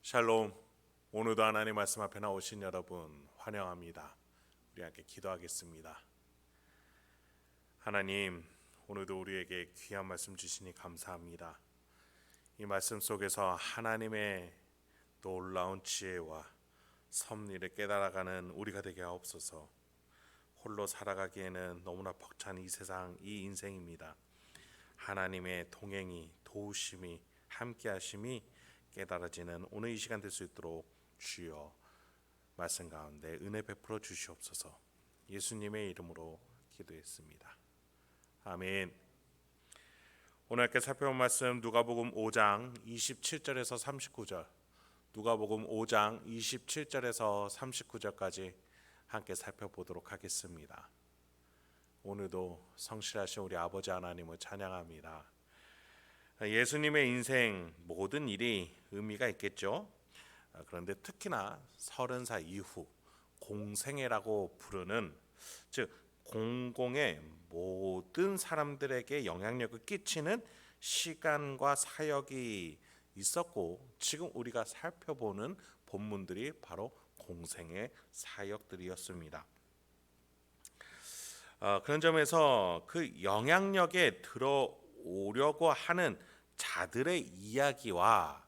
샬롬. 오늘도 하나님 말씀 앞에 나오신 여러분 환영합니다. 우리 함께 기도하겠습니다. 하나님, 오늘도 우리에게 귀한 말씀 주시니 감사합니다. 이 말씀 속에서 하나님의 놀라운 지혜와 섭리를 깨달아가는 우리가 되게 하옵소서. 홀로 살아가기에는 너무나 벅찬 이 세상, 이 인생입니다. 하나님의 동행이, 도우심이, 함께하심이 깨달아지는 오늘 이 시간 될 수 있도록 주여 말씀 가운데 은혜 베풀어 주시옵소서. 예수님의 이름으로 기도했습니다. 아멘. 오늘 함께 살펴본 말씀 누가복음 5장 27절에서 39절, 누가복음 5장 27절에서 39절까지 함께 살펴보도록 하겠습니다. 오늘도 성실하신 우리 아버지 하나님을 찬양합니다. 예수님의 인생 모든 일이 의미가 있겠죠. 그런데 특히나 30살 이후 공생애라고 부르는, 즉 공공의 모든 사람들에게 영향력을 끼치는 시간과 사역이 있었고, 지금 우리가 살펴보는 본문들이 바로 공생애 사역들이었습니다. 그런 점에서 그 영향력에 들어오려고 하는 자들의 이야기와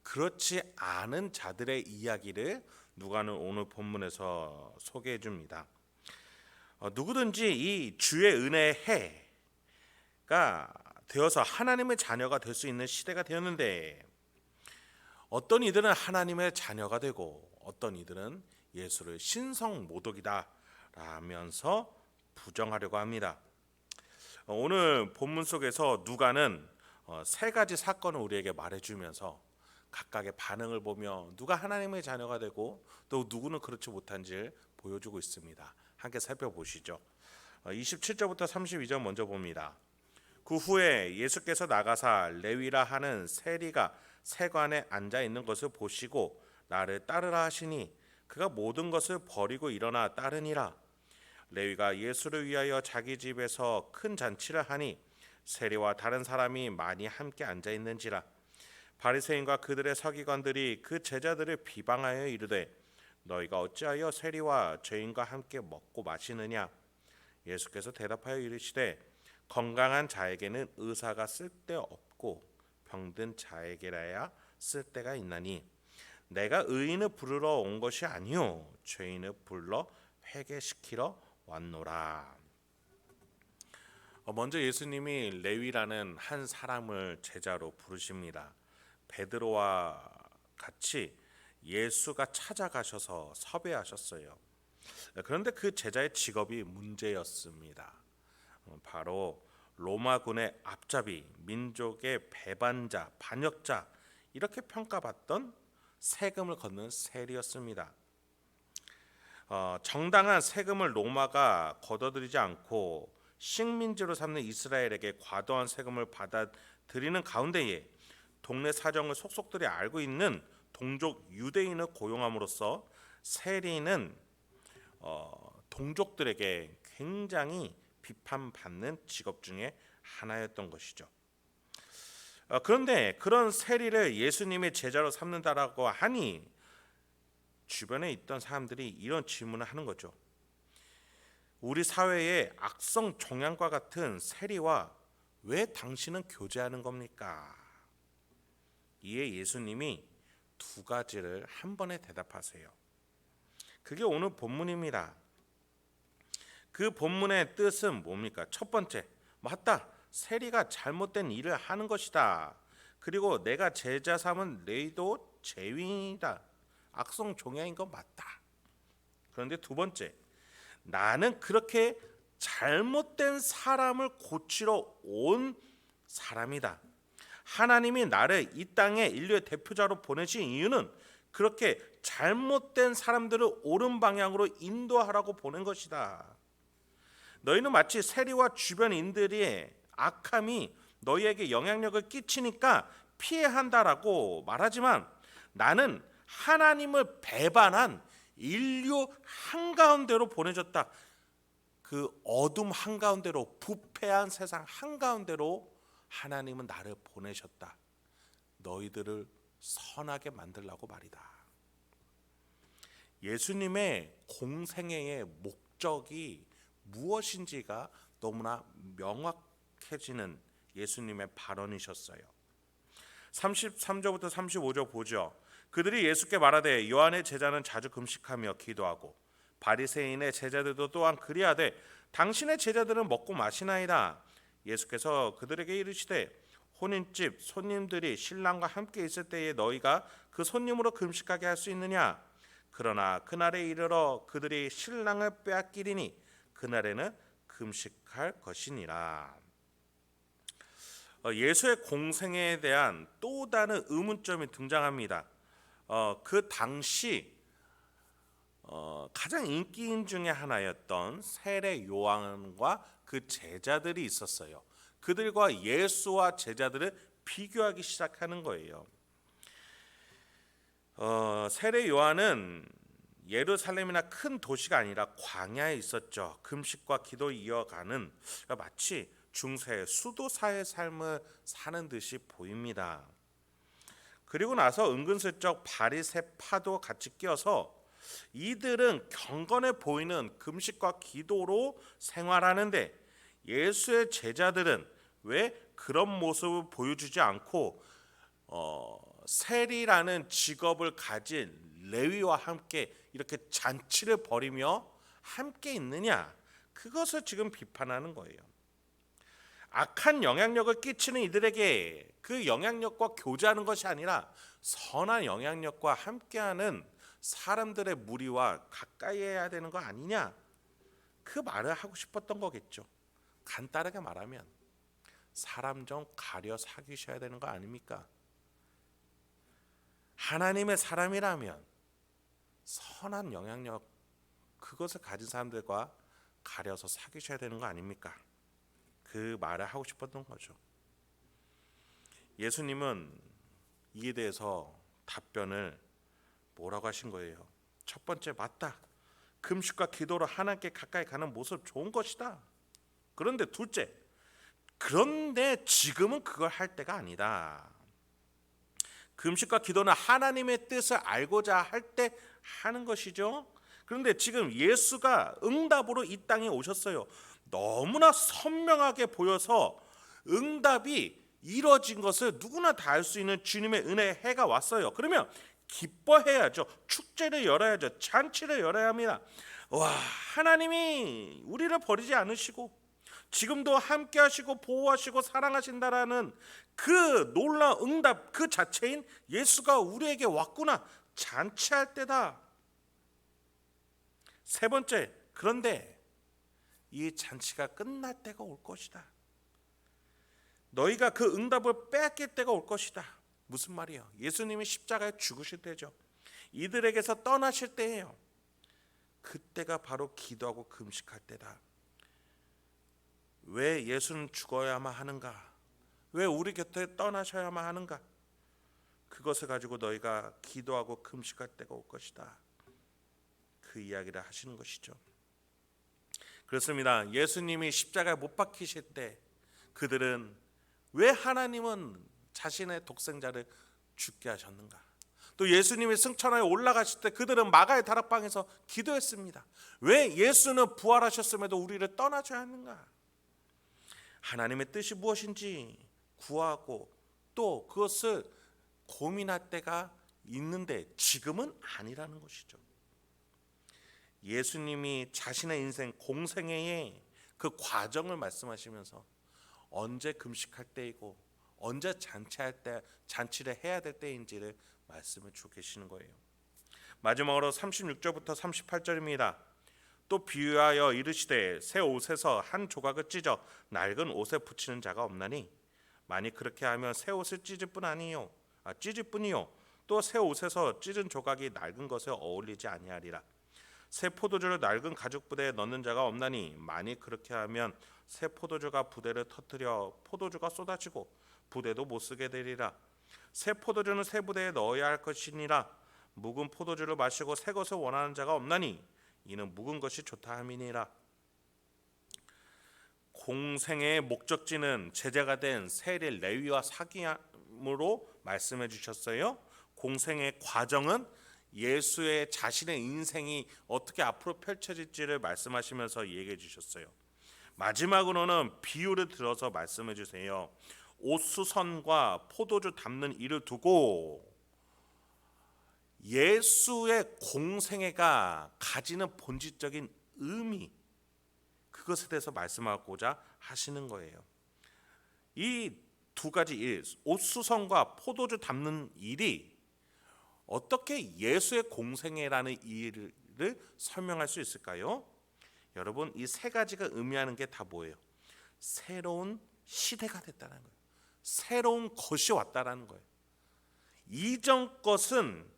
그렇지 않은 자들의 이야기를 누가는 오늘 본문에서 소개해 줍니다. 누구든지 이 주의 은혜의 해가 되어서 하나님의 자녀가 될 수 있는 시대가 되었는데, 어떤 이들은 하나님의 자녀가 되고 어떤 이들은 예수를 신성 모독이다 라면서 부정하려고 합니다. 오늘 본문 속에서 누가는 세 가지 사건을 우리에게 말해주면서 각각의 반응을 보며 누가 하나님의 자녀가 되고 또 누구는 그렇지 못한지를 보여주고 있습니다. 함께 살펴보시죠. 27절부터 32절 먼저 봅니다. 그 후에 예수께서 나가사 레위라 하는 세리가 세관에 앉아 있는 것을 보시고 나를 따르라 하시니 그가 모든 것을 버리고 일어나 따르니라. 레위가 예수를 위하여 자기 집에서 큰 잔치를 하니 세리와 다른 사람이 많이 함께 앉아 있는지라. 바리새인과 그들의 서기관들이 그 제자들을 비방하여 이르되 너희가 어찌하여 세리와 죄인과 함께 먹고 마시느냐. 예수께서 대답하여 이르시되 건강한 자에게는 의사가 쓸데없고 병든 자에게라야 쓸데가 있나니 내가 의인을 부르러 온 것이 아니요 죄인을 불러 회개시키러 왔노라. 먼저 예수님이 레위라는 한 사람을 제자로 부르십니다. 베드로와 같이 예수가 찾아가셔서 섭외하셨어요. 그런데 그 제자의 직업이 문제였습니다. 바로 로마군의 앞잡이, 민족의 배반자, 반역자, 이렇게 평가받던 세금을 걷는 세리였습니다. 정당한 세금을 로마가 걷어들이지 않고 식민지로 삼는 이스라엘에게 과도한 세금을 받아들이는 가운데에 동네 사정을 속속들이 알고 있는 동족 유대인을 고용함으로써 세리는 동족들에게 굉장히 비판받는 직업 중에 하나였던 것이죠. 그런데 그런 세리를 예수님의 제자로 삼는다라고 하니 주변에 있던 사람들이 이런 질문을 하는 거죠. 우리 사회의 악성 종양과 같은 세리와 왜 당신은 교제하는 겁니까? 이에 예수님이 두 가지를 한 번에 대답하세요. 그게 오늘 본문입니다. 그 본문의 뜻은 뭡니까? 첫 번째, 맞다. 세리가 잘못된 일을 하는 것이다. 그리고 내가 제자 삼은 레위도 죄인이다. 악성 종양인 건 맞다. 그런데 두 번째, 나는 그렇게 잘못된 사람을 고치러 온 사람이다. 하나님이 나를 이 땅에 인류의 대표자로 보내신 이유는 그렇게 잘못된 사람들을 옳은 방향으로 인도하라고 보낸 것이다. 너희는 마치 세리와 주변인들의 악함이 너희에게 영향력을 끼치니까 피해야 한다라고 말하지만, 나는 하나님을 배반한 인류 한가운데로 보내졌다. 그 어둠 한가운데로, 부패한 세상 한가운데로 하나님은 나를 보내셨다. 너희들을 선하게 만들라고 말이다. 예수님의 공생애의 목적이 무엇인지가 너무나 명확해지는 예수님의 발언이셨어요. 33절부터 35절 보죠. 그들이 예수께 말하되 요한의 제자는 자주 금식하며 기도하고 바리새인의 제자들도 또한 그리하되 당신의 제자들은 먹고 마시나이다. 예수께서 그들에게 이르시되 혼인집 손님들이 신랑과 함께 있을 때에 너희가 그 손님으로 금식하게 할 수 있느냐? 그러나 그날에 이르러 그들이 신랑을 빼앗기리니 그날에는 금식할 것이니라. 예수의 공생애에 대한 또 다른 의문점이 등장합니다. 그 당시 가장 인기인 중에 하나였던 세례 요한과 그 제자들이 있었어요. 그들과 예수와 제자들을 비교하기 시작하는 거예요. 세례 요한은 예루살렘이나 큰 도시가 아니라 광야에 있었죠. 금식과 기도 이어가는 마치 중세 수도사의 삶을 사는 듯이 보입니다. 그리고 나서 은근슬쩍 바리새파도 같이 껴서 이들은 경건해 보이는 금식과 기도로 생활하는데 예수의 제자들은 왜 그런 모습을 보여주지 않고 세리라는 직업을 가진 레위와 함께 이렇게 잔치를 벌이며 함께 있느냐? 그것을 지금 비판하는 거예요. 악한 영향력을 끼치는 이들에게 그 영향력과 교제하는 것이 아니라 선한 영향력과 함께하는 사람들의 무리와 가까이 해야 되는 거 아니냐? 그 말을 하고 싶었던 거겠죠. 간단하게 말하면 사람 좀 가려 사귀셔야 되는 거 아닙니까? 하나님의 사람이라면 선한 영향력 그것을 가진 사람들과 가려서 사귀셔야 되는 거 아닙니까? 그 말을 하고 싶었던 거죠. 예수님은 이에 대해서 답변을 뭐라고 하신 거예요? 첫 번째, 맞다. 금식과 기도로 하나님께 가까이 가는 모습 좋은 것이다. 그런데 둘째, 그런데 지금은 그걸 할 때가 아니다. 금식과 기도는 하나님의 뜻을 알고자 할 때 하는 것이죠. 그런데 지금 예수가 응답으로 이 땅에 오셨어요. 너무나 선명하게 보여서 응답이 이루어진 것을 누구나 다 알 수 있는 주님의 은혜의 해가 왔어요. 그러면 기뻐해야죠. 축제를 열어야죠. 잔치를 열어야 합니다. 와, 하나님이 우리를 버리지 않으시고 지금도 함께 하시고 보호하시고 사랑하신다라는 그 놀라운 응답 그 자체인 예수가 우리에게 왔구나. 잔치할 때다. 세 번째, 그런데 이 잔치가 끝날 때가 올 것이다. 너희가 그 응답을 빼앗길 때가 올 것이다. 무슨 말이에요? 예수님이 십자가에 죽으실 때죠. 이들에게서 떠나실 때예요. 그때가 바로 기도하고 금식할 때다. 왜 예수는 죽어야만 하는가? 왜 우리 곁에 떠나셔야만 하는가? 그것을 가지고 너희가 기도하고 금식할 때가 올 것이다. 그 이야기를 하시는 것이죠. 그렇습니다. 예수님이 십자가에 못 박히실 때 그들은 왜 하나님은 자신의 독생자를 죽게 하셨는가? 또 예수님이 승천하여 올라가실 때 그들은 마가의 다락방에서 기도했습니다. 왜 예수는 부활하셨음에도 우리를 떠나줘야 하는가? 하나님의 뜻이 무엇인지 구하고 또 그것을 고민할 때가 있는데 지금은 아니라는 것이죠. 예수님이 자신의 인생 공생애의 그 과정을 말씀하시면서 언제 금식할 때이고 언제 잔치를 해야 될 때인지를 말씀을 주고 계시는 거예요. 마지막으로 36절부터 38절입니다. 또 비유하여 이르시되 새 옷에서 한 조각을 찢어 낡은 옷에 붙이는 자가 없나니 만일 그렇게 하면 새 옷을 찢을 뿐이요 또 새 옷에서 찢은 조각이 낡은 것에 어울리지 아니하리라. 새 포도주를 낡은 가죽 부대에 넣는 자가 없나니 만일 그렇게 하면 새 포도주가 부대를 터뜨려 포도주가 쏟아지고 부대도 못 쓰게 되리라. 새 포도주는 새 부대에 넣어야 할 것이니라. 묵은 포도주를 마시고 새 것을 원하는 자가 없나니 이는 묵은 것이 좋다 함이니라. 공생의 목적지는 제자가 된 세리 레위와 사귐으로 말씀해 주셨어요. 공생의 과정은 예수의 자신의 인생이 어떻게 앞으로 펼쳐질지를 말씀하시면서 얘기해 주셨어요. 마지막으로는 비유를 들어서 말씀해 주세요. 옥수선과 포도주 담는 일을 두고 예수의 공생애가 가지는 본질적인 의미, 그것에 대해서 말씀하고자 하시는 거예요. 이 두 가지 일, 옥수선과 포도주 담는 일이 어떻게 예수의 공생애라는 일을 설명할 수 있을까요? 여러분, 이 세 가지가 의미하는 게 다 뭐예요? 새로운 시대가 됐다는 거예요. 새로운 것이 왔다는 거예요. 이전 것은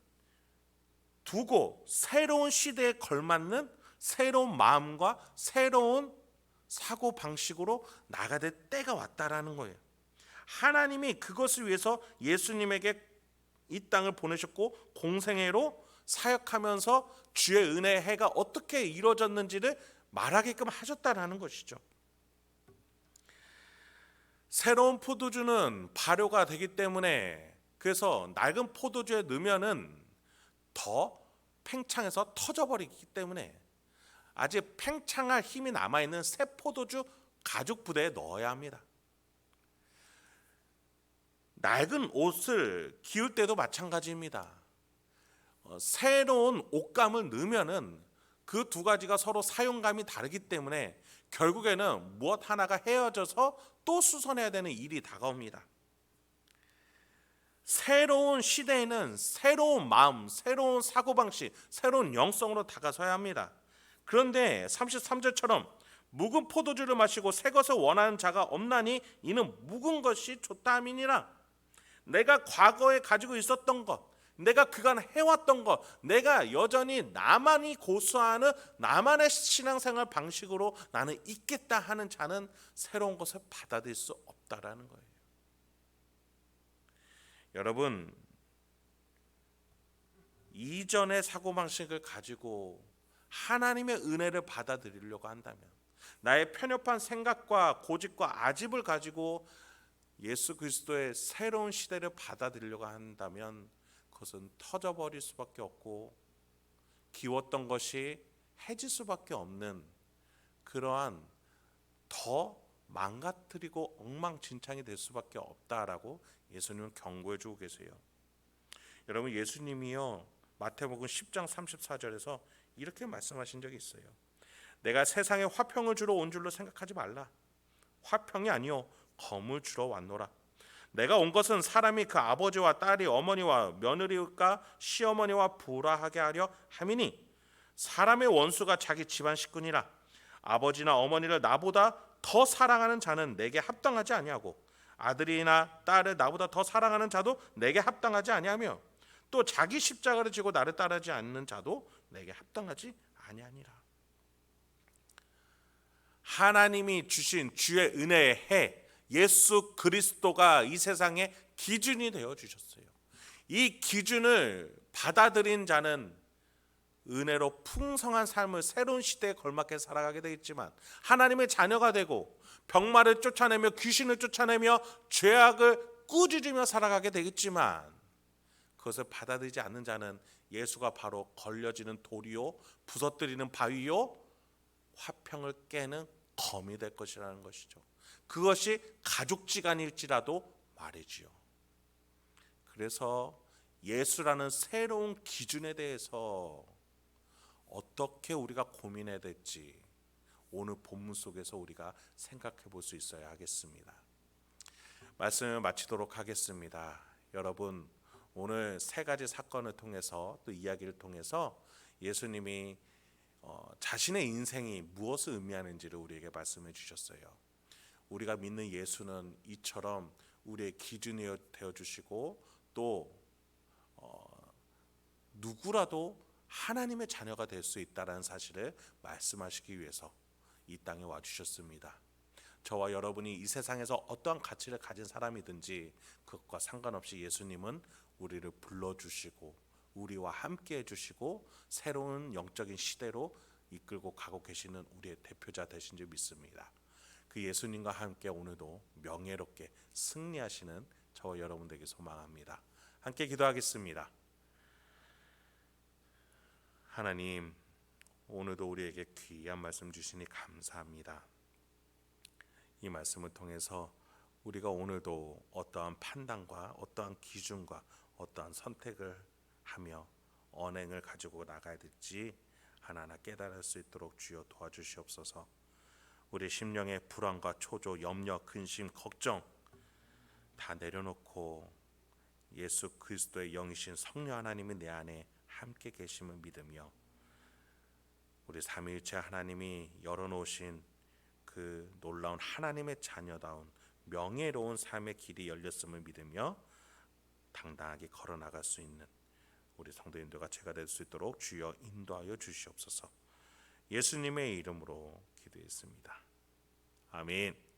두고 새로운 시대에 걸맞는 새로운 마음과 새로운 사고 방식으로 나가야 될 때가 왔다라는 거예요. 하나님이 그것을 위해서 예수님에게 이 땅을 보내셨고 공생애로 사역하면서 주의 은혜의 해가 어떻게 이루어졌는지를 말하게끔 하셨다라는 것이죠. 새로운 포도주는 발효가 되기 때문에, 그래서 낡은 포도주에 넣으면은 더 팽창해서 터져버리기 때문에 아직 팽창할 힘이 남아있는 새 포도주 가죽 부대에 넣어야 합니다. 낡은 옷을 기울 때도 마찬가지입니다. 새로운 옷감을 넣으면은 그 두 가지가 서로 사용감이 다르기 때문에 결국에는 무엇 하나가 헤어져서 또 수선해야 되는 일이 다가옵니다. 새로운 시대에는 새로운 마음, 새로운 사고방식, 새로운 영성으로 다가서야 합니다. 그런데 33절처럼 묵은 포도주를 마시고 새 것을 원하는 자가 없나니 이는 묵은 것이 좋다 함이니라. 내가 과거에 가지고 있었던 것, 내가 그간 해왔던 것, 내가 여전히 나만이 고수하는 나만의 신앙생활 방식으로 나는 있겠다 하는 자는 새로운 것을 받아들일 수 없다라는 거예요. 여러분, 이전의 사고방식을 가지고 하나님의 은혜를 받아들이려고 한다면, 나의 편협한 생각과 고집과 아집을 가지고 예수 그리스도의 새로운 시대를 받아들이려고 한다면 그것은 터져버릴 수밖에 없고 기웠던 것이 해질 수밖에 없는 그러한 더 망가뜨리고 엉망진창이 될 수밖에 없다라고 예수님은 경고해 주고 계세요. 여러분, 예수님이요 마태복음 10장 34절에서 이렇게 말씀하신 적이 있어요. 내가 세상에 화평을 주러 온 줄로 생각하지 말라. 화평이 아니요 검을 주러 왔노라. 내가 온 것은 사람이 그 아버지와 딸이 어머니와 며느리가 시어머니와 불화하게 하려 함이니 사람의 원수가 자기 집안 식구니라. 아버지나 어머니를 나보다 더 사랑하는 자는 내게 합당하지 아니하고 아들이나 딸을 나보다 더 사랑하는 자도 내게 합당하지 아니하며 또 자기 십자가를 지고 나를 따르지 않는 자도 내게 합당하지 아니하니라. 하나님이 주신 주의 은혜의 해 예수 그리스도가 이 세상의 기준이 되어 주셨어요. 이 기준을 받아들인 자는 은혜로 풍성한 삶을 새로운 시대에 걸맞게 살아가게 되겠지만, 하나님의 자녀가 되고 병마를 쫓아내며 귀신을 쫓아내며 죄악을 꾸짖으며 살아가게 되겠지만, 그것을 받아들이지 않는 자는 예수가 바로 걸려지는 돌이요 부서뜨리는 바위요 화평을 깨는 검이 될 것이라는 것이죠. 그것이 가족지간일지라도 말이지요. 그래서 예수라는 새로운 기준에 대해서 어떻게 우리가 고민해야 될지 오늘 본문 속에서 우리가 생각해 볼 수 있어야 하겠습니다. 말씀을 마치도록 하겠습니다. 여러분, 오늘 세 가지 사건을 통해서 또 이야기를 통해서 예수님이 자신의 인생이 무엇을 의미하는지를 우리에게 말씀해 주셨어요. 우리가 믿는 예수는 이처럼 우리의 기준이 되어 주시고 또 누구라도 하나님의 자녀가 될 수 있다는 사실을 말씀하시기 위해서 이 땅에 와주셨습니다. 저와 여러분이 이 세상에서 어떠한 가치를 가진 사람이든지 그것과 상관없이 예수님은 우리를 불러주시고 우리와 함께 해주시고 새로운 영적인 시대로 이끌고 가고 계시는 우리의 대표자 되신 줄 믿습니다. 그 예수님과 함께 오늘도 명예롭게 승리하시는 저와 여러분 되길 소망합니다. 함께 기도하겠습니다. 하나님, 오늘도 우리에게 귀한 말씀 주시니 감사합니다. 이 말씀을 통해서 우리가 오늘도 어떠한 판단과 어떠한 기준과 어떠한 선택을 하며 언행을 가지고 나가야 될지 하나하나 깨달을 수 있도록 주여 도와주시옵소서. 우리 심령의 불안과 초조, 염려, 근심, 걱정 다 내려놓고 예수 그리스도의 영이신 성령 하나님이 내 안에 함께 계심을 믿으며 우리 삼위일체 하나님이 열어놓으신 그 놀라운 하나님의 자녀다운 명예로운 삶의 길이 열렸음을 믿으며 당당하게 걸어나갈 수 있는 우리 성도님들과 제가 될 수 있도록 주여 인도하여 주시옵소서. 예수님의 이름으로 기도했습니다. 아멘.